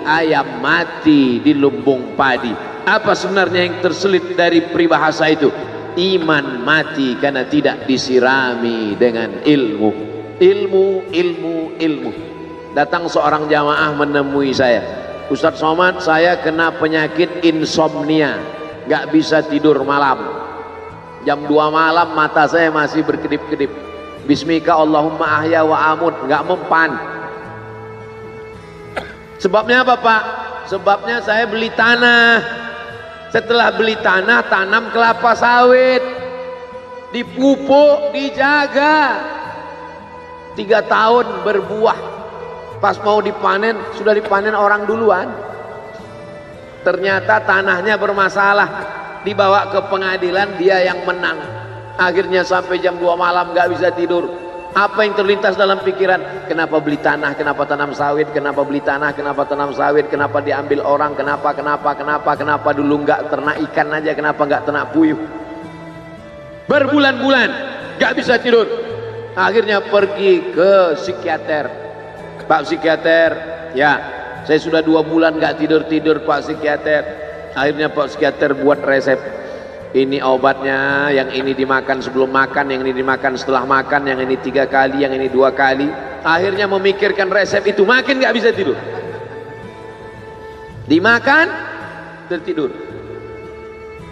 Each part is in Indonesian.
ayam mati di lumbung padi. Apa sebenarnya yang terselit dari peribahasa itu? Iman mati karena tidak disirami dengan ilmu. Ilmu. Datang seorang jamaah menemui saya, Ustadz Somad, saya kena penyakit insomnia, gak bisa tidur malam. Jam 2 malam mata saya masih berkedip-kedip. Bismika Allahumma ahya wa amut, gak mempan. Sebabnya apa Pak? Sebabnya saya beli tanah. Setelah beli tanah, tanam kelapa sawit, dipupuk, dijaga, 3 tahun berbuah. Pas mau dipanen, sudah dipanen orang duluan. Ternyata tanahnya bermasalah, dibawa ke pengadilan, dia yang menang. Akhirnya sampai jam 2 malam gak bisa tidur. Apa yang terlintas dalam pikiran? Kenapa beli tanah, kenapa tanam sawit, kenapa beli tanah, kenapa tanam sawit, kenapa diambil orang, kenapa dulu nggak ternak ikan aja, kenapa nggak ternak puyuh. Berbulan-bulan nggak bisa tidur. Akhirnya pergi ke psikiater. Pak psikiater, ya saya sudah 2 bulan nggak tidur Pak psikiater. Akhirnya Pak psikiater buat resep. Ini obatnya, yang ini dimakan sebelum makan, yang ini dimakan setelah makan, yang ini 3 kali, yang ini 2 kali. Akhirnya memikirkan resep itu, makin nggak bisa tidur. Dimakan, tertidur.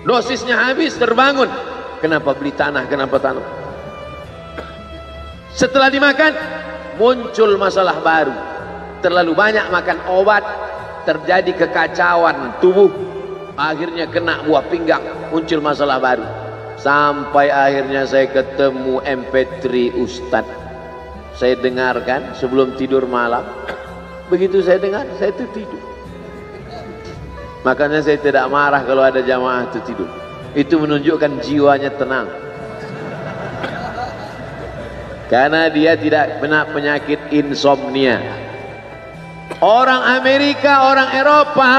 Dosisnya habis, terbangun. Kenapa beli tanah, kenapa tanam? Setelah dimakan, muncul masalah baru. Terlalu banyak makan obat, terjadi kekacauan tubuh. Akhirnya kena buah pinggang, muncul masalah baru. Sampai akhirnya saya ketemu MP3 Ustadz. Saya dengarkan sebelum tidur malam. Begitu saya dengar, saya itu tidur. Makanya saya tidak marah kalau ada jamaah itu tidur. Itu menunjukkan jiwanya tenang. Karena dia tidak kena penyakit insomnia. Orang Amerika, orang Eropa,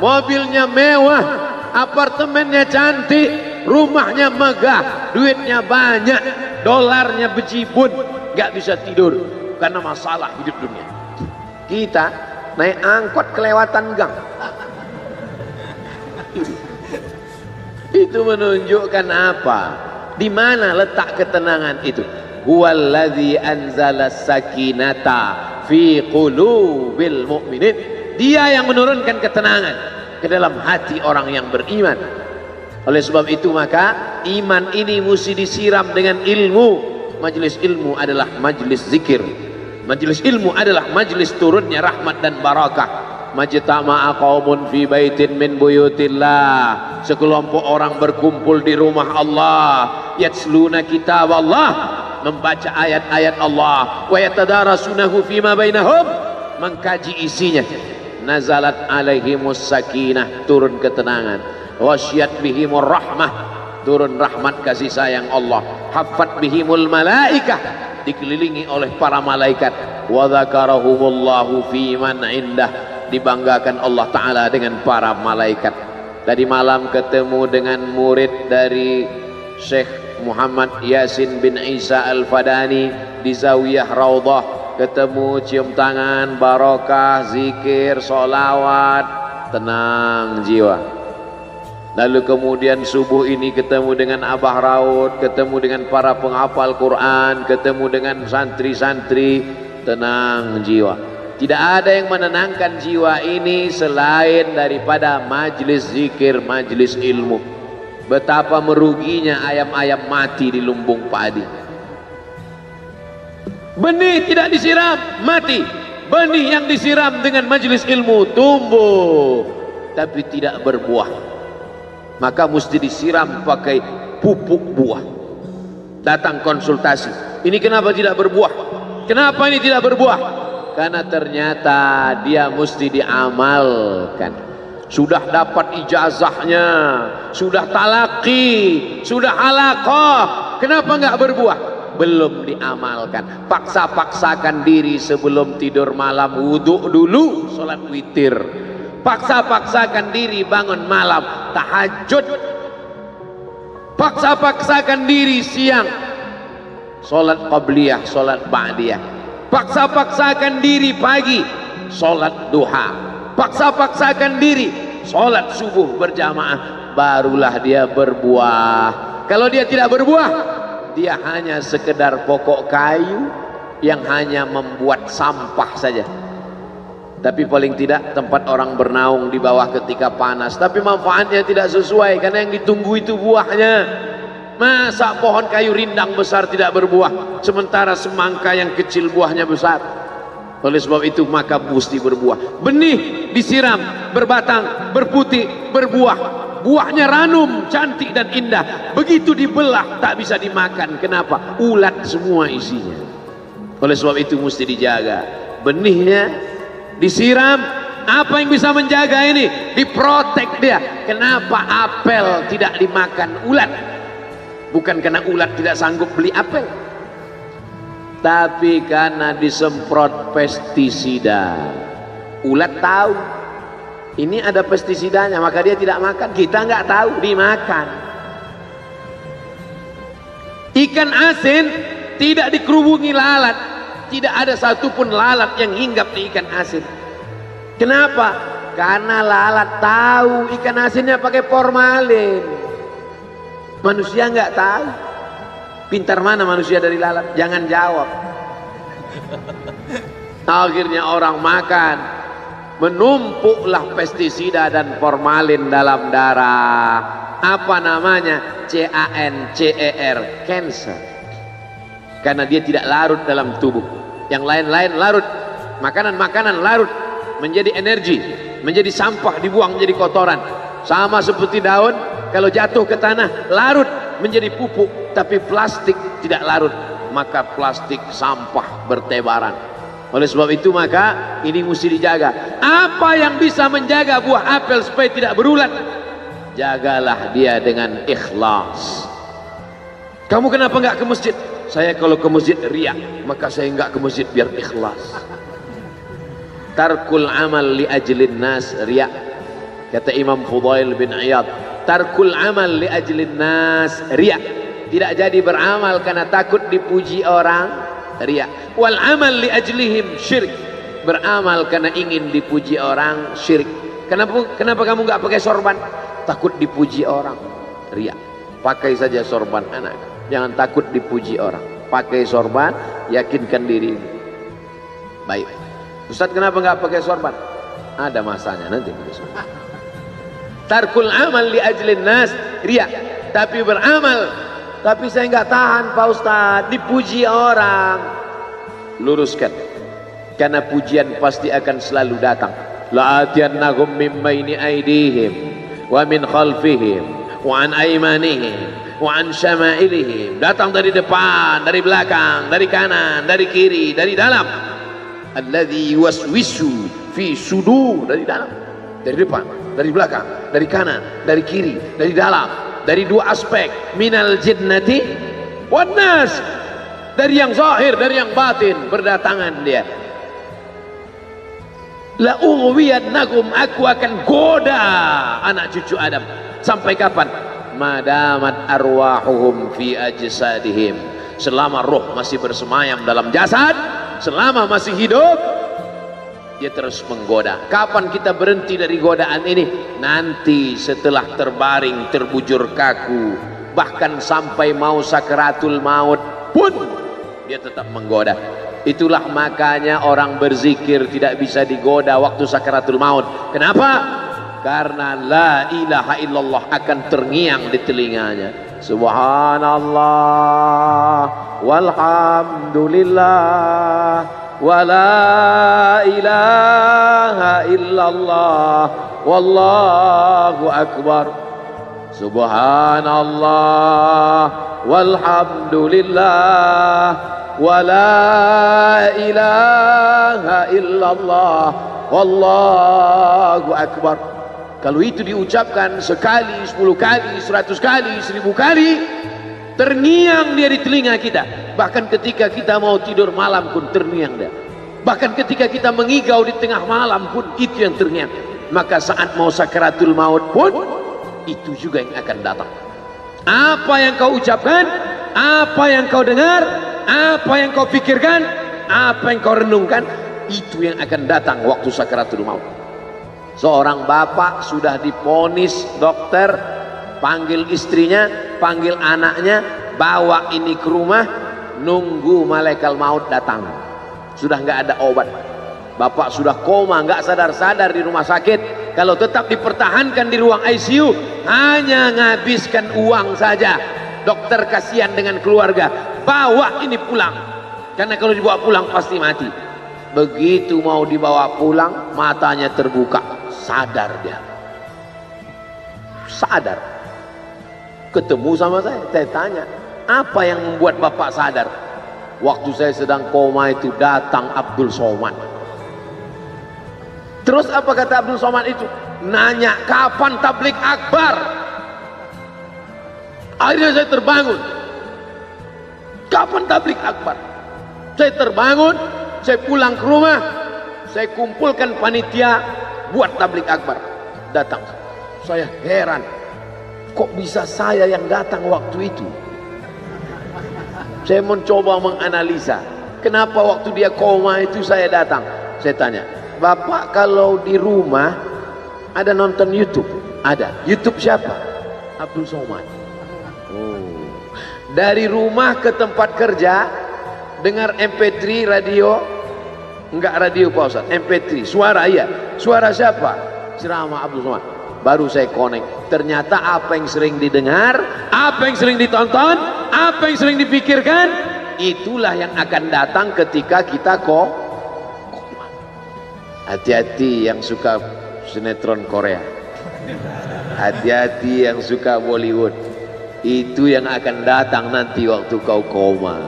mobilnya mewah, apartemennya cantik, rumahnya megah, duitnya banyak, dolarnya bejibun, gak bisa tidur karena masalah hidup dunia. Kita naik angkot kelewatan gang. Itu menunjukkan apa? Di mana letak ketenangan itu? Huwallazi anzala sakinata fi qulubil mu'minin. Dia yang menurunkan ketenangan ke dalam hati orang yang beriman. Oleh sebab itu maka iman ini mesti disiram dengan ilmu. Majelis ilmu adalah majelis zikir. Majelis ilmu adalah majelis turunnya rahmat dan barakah. Majtama'a qaumun fi baitin min buyutillah. Sekelompok orang berkumpul di rumah Allah, yatsluna kitab Allah, membaca ayat-ayat Allah, wa yatadarasunahu fima bainahum, mengkaji isinya. Nazalat alaihimus sakinah, turun ketenangan. Wasyat bihimur rahmah, turun rahmat kasih sayang Allah. Haffat bihimul malaikah, dikelilingi oleh para malaikat. Wa dzakarahumullahu fi man indah, dibanggakan Allah Ta'ala dengan para malaikat. Tadi malam ketemu dengan murid dari Syekh Muhammad Yasin bin Isa Al-Fadani di Zawiyah Raudhah. Ketemu, cium tangan, barokah, zikir, sholawat, tenang jiwa. Lalu kemudian subuh ini ketemu dengan Abah Raud, ketemu dengan para penghafal Quran, ketemu dengan santri-santri, tenang jiwa. Tidak ada yang menenangkan jiwa ini selain daripada majelis zikir, majelis ilmu. Betapa meruginya ayam-ayam mati di lumbung padi. Benih tidak disiram, mati. Benih yang disiram dengan majelis ilmu tumbuh, tapi tidak berbuah. Maka mesti disiram pakai pupuk buah. Datang konsultasi, ini kenapa tidak berbuah? Kenapa ini tidak berbuah? Karena ternyata dia mesti diamalkan. Sudah dapat ijazahnya, sudah talaki, sudah halaqah, kenapa nggak berbuah? Belum diamalkan. Paksa-paksakan diri sebelum tidur malam, wudhu dulu, sholat witir. Paksa-paksakan diri bangun malam, tahajud. Paksa-paksakan diri siang, sholat qabliyah, sholat ba'diyah. Paksa-paksakan diri pagi, sholat duha. paksa-paksakan diri sholat subuh berjamaah, barulah dia berbuah. Kalau dia tidak berbuah, dia hanya sekedar pokok kayu yang hanya membuat sampah saja. Tapi paling tidak tempat orang bernaung di bawah ketika panas, tapi manfaatnya tidak sesuai karena yang ditunggu itu buahnya. Masa pohon kayu rindang besar tidak berbuah, sementara semangka yang kecil buahnya besar? Oleh sebab itu maka mesti berbuah. Benih disiram, berbatang, berputih, berbuah. Buahnya ranum, cantik dan indah. Begitu dibelah tak bisa dimakan. Kenapa? Ulat semua isinya. Oleh sebab itu mesti dijaga. Benihnya disiram. Apa yang bisa menjaga ini? Diprotek dia. Kenapa apel tidak dimakan ulat? Bukan karena ulat tidak sanggup beli apel, tapi karena disemprot pestisida. Ulat tahu ini ada pestisidanya, maka dia tidak makan. Kita nggak tahu, dimakan. Ikan asin tidak dikerubungi lalat, tidak ada satupun lalat yang hinggap di ikan asin. Kenapa? Karena lalat tahu ikan asinnya pakai formalin. Manusia nggak tahu. Pintar mana manusia dari lalat? Jangan jawab. Akhirnya orang makan, menumpuklah pestisida dan formalin dalam darah. Apa namanya? CANCER, cancer. Karena dia tidak larut dalam tubuh. Yang lain-lain larut. Makanan-makanan larut menjadi energi, menjadi sampah, dibuang menjadi kotoran. Sama seperti daun, kalau jatuh ke tanah larut menjadi pupuk, tapi plastik tidak larut, maka plastik sampah bertebaran. Oleh sebab itu maka ini mesti dijaga. Apa yang bisa menjaga buah apel supaya tidak berulat? Jagalah dia dengan ikhlas. Kamu kenapa nggak ke masjid? Saya kalau ke masjid riak, maka saya nggak ke masjid biar ikhlas. Tarkul amal li ajlin nas riak. Kata Imam Fudail bin Iyad, tarkul amal li ajlin nas riya. Tidak jadi beramal karena takut dipuji orang, riya. Wal amal li ajlihim syirik. Beramal karena ingin dipuji orang, syirik. Kenapa kamu nggak pakai sorban? Takut dipuji orang, riya. Pakai saja sorban anak, jangan takut dipuji orang. Pakai sorban, yakinkan diri. Baik. Ustaz, kenapa nggak pakai sorban? Ada masanya nanti. Tarkul amal li ajlin nas riya. Tapi beramal, tapi saya nggak tahan Pak Ustadz, dipuji orang. Luruskan, karena pujian pasti akan selalu datang. La'atiyannahum min baini aydihim wa min khalfihim wa an aymanihim wa an syama'ilihim. Datang dari depan, dari belakang, dari kanan, dari kiri, dari dalam. Alladzi yuwaswisu fi sudur, dari dalam, dari depan, dari belakang, dari kanan, dari kiri, dari dalam, dari dua aspek, minal jinnati wan nas, dari yang zahir, dari yang batin, berdatangan dia. La ughwiyannakum, aku akan goda anak cucu Adam. Sampai kapan? Madamat arwahuhum fi ajsadihim, selama roh masih bersemayam dalam jasad, selama masih hidup, dia terus menggoda. Kapan kita berhenti dari godaan ini? Nanti setelah terbaring, terbujur kaku, bahkan sampai mau sakaratul maut pun dia tetap menggoda. Itulah makanya orang berzikir tidak bisa digoda waktu sakaratul maut. Kenapa? Karena la ilaha illallah akan terngiang di telinganya. Subhanallah walhamdulillah wa la ilaha illallah wallahu akbar. Subhanallah walhamdulillah wa la ilaha illallah wallahu akbar. Kalau itu diucapkan sekali, 10 kali, 100 kali, 1000 kali, terngiang dia di telinga kita. Bahkan ketika kita mau tidur malam pun terngiang dia. Bahkan ketika kita mengigau di tengah malam pun itu yang terngiang. Maka saat mau sakaratul maut pun itu juga yang akan datang. Apa yang kau ucapkan, apa yang kau dengar, apa yang kau pikirkan, apa yang kau renungkan, itu yang akan datang waktu sakaratul maut. Seorang bapak sudah diponis dokter, panggil istrinya, panggil anaknya, bawa ini ke rumah, nunggu malaikat maut datang. Sudah nggak ada obat. Bapak sudah koma, nggak sadar-sadar di rumah sakit. Kalau tetap dipertahankan di ruang ICU, hanya ngabiskan uang saja. Dokter kasihan dengan keluarga, bawa ini pulang. Karena kalau dibawa pulang pasti mati. Begitu mau dibawa pulang, matanya terbuka, sadar dia. Sadar. Ketemu sama saya tanya, apa yang membuat bapak sadar? Waktu saya sedang koma itu datang Abdul Somad. Terus apa kata Abdul Somad itu? Nanya kapan tablik akbar. Akhirnya saya terbangun. Kapan tablik akbar? Saya terbangun, saya pulang ke rumah, saya kumpulkan panitia buat tablik akbar. Datang. Saya heran, kok bisa saya yang datang waktu itu? Saya mencoba menganalisa, kenapa waktu dia koma itu saya datang. Saya tanya, Bapak kalau di rumah ada nonton YouTube? Ada. YouTube siapa? Abdul Somad. Oh. Dari rumah ke tempat kerja dengar MP3 radio, enggak radio Pak Ustaz, MP3 suara, iya. Suara siapa? Ceramah Abdul Somad. Baru saya connect. Ternyata apa yang sering didengar, apa yang sering ditonton, apa yang sering dipikirkan, itulah yang akan datang ketika kita koma. Hati-hati yang suka sinetron Korea, hati-hati yang suka Bollywood. Itu yang akan datang nanti waktu kau koma.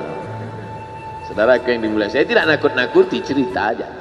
Saudara yang dimuliakan, saya tidak nakut-nakuti, cerita aja.